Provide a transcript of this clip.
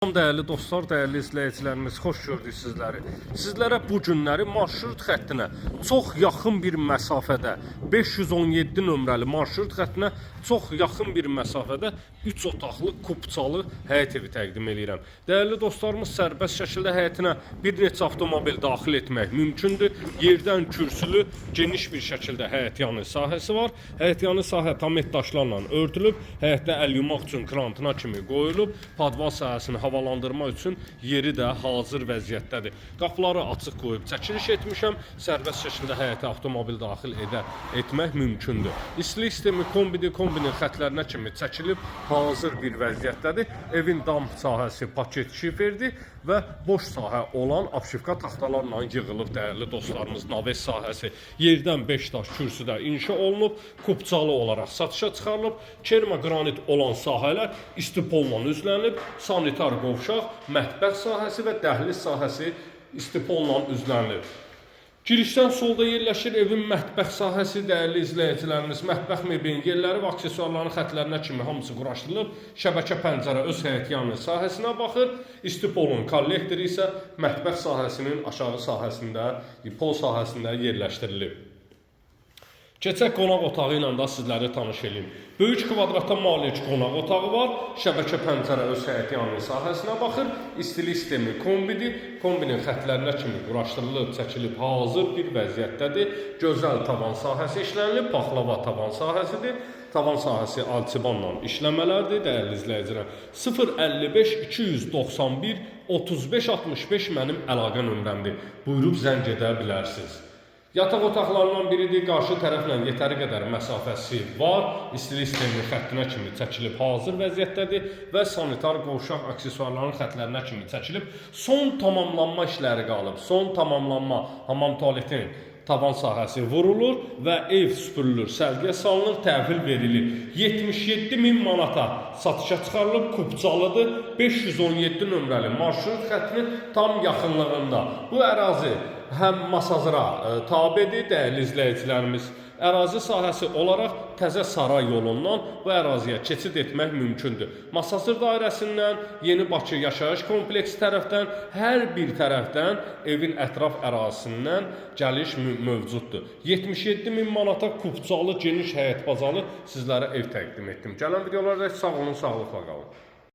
Değerli dostlar, değerli izləyicilərimiz, xoş gördük sizləri. Sizlərə bu günləri marşrut xəttinə çox yaxın bir məsafədə, 517 nömrəli marşrut xəttinə çox yaxın bir məsafədə 3 otaqlı kupçalı həyət evi təqdim edirəm. Değerli dostlarımız, sərbəst şəkildə həyətinə bir neçə avtomobil daxil etmək mümkündür. Yerdən kürsülü, geniş bir şəkildə həyətyanı sahəsi var. Həyətyanı sahə tamet daşlarla örtülüb, həyətdə əl yumaq üçün krantına kimi qoyulub, padval sahəsini havalandırma üçün yeri də hazır vəziyyətdədir. Qapıları açıq qoyub çəkiliş etmişəm. Sərbəst şəkildə həyətə avtomobil daxil etmək mümkündür. İstilik sistemi kombinin xətlərinə kimi çəkilib hazır bir vəziyyətdədir. Evin dam sahəsi paket şiferdir və boş sahə olan abşifka taxtalarla yığılıb dəyərli dostlarımız. Naves sahəsi yerdən 5 daş kürsüdə inşa olunub, kupçalı olaraq satışa çıxarılıb. Kerma qranit olan sahələr istipolla üzlənib, sanitar qovşaq, mətbəx sahəsi və dəhliz sahəsi istipolla üzlənilib. Girişdən solda yerləşir evin mətbəx sahəsi, dəyərli izləyicilərimiz. Mətbəx mebelin yerləri və aksesuarların xətlərinə kimi hamısı quraşdırılıb. Şəbəkə pəncərə öz həyətyanı sahəsinə baxır. İstipolun kollektoru isə mətbəx sahəsinin aşağı sahəsində, pol sahəsində yerləşdirilib. Keçək qonaq otağı ilə də sizləri tanış edeyim. Böyük kvadratda malik qonaq otağı var. Şəbəkə pəncərə öz həyətyanı sahəsinə baxır. İstilik sistemi kombidir. Kombinin xətlərinə kimi quraşdırılıb, çəkilib hazır bir vəziyyətdədir. Gözəl tavan sahəsi işlənilib, paxlava tavan sahəsidir. Tavan sahəsi alçıbanla işləmələrdir, dəyərli izləyicilər. 055 291 35 65 mənim əlaqə nömrəmdir. Buyurub zəng edə bilərsiniz. Yataq otaqlarından biridir, qarşı tərəflə yetəri qədər məsafəsi var. İstilik sistemi xəttinə kimi çəkilib hazır vəziyyətdədir və sanitar qovşaq aksesuarların xətlərinə kimi çəkilib. Son tamamlanma işləri qalıb. Son tamamlanma hamam tualetin tavan sahəsi vurulur və ev süpürülür, sərgiyə salınır, təhvil verilir. 77.000 manata satışa çıxarılıb, kupçalıdır. 517 nömrəli marşrut xəttinin tam yaxınlığında. Bu ərazi həm Masazıra tabedir, dəyərli izləyicilərimiz. Ərazi sahəsi olaraq Təzə Saray yolundan bu əraziyə keçid etmək mümkündür. Masazır dairəsindən, Yeni Bakı yaşayış kompleksi tərəfdən, hər bir tərəfdən evin ətraf ərazisindən gəliş mövcuddur. 77.000 manata kupçalı, geniş həyət bacalı sizlərə ev təqdim etdim. Gələn videolarda sağ olun, sağlıqla qalın.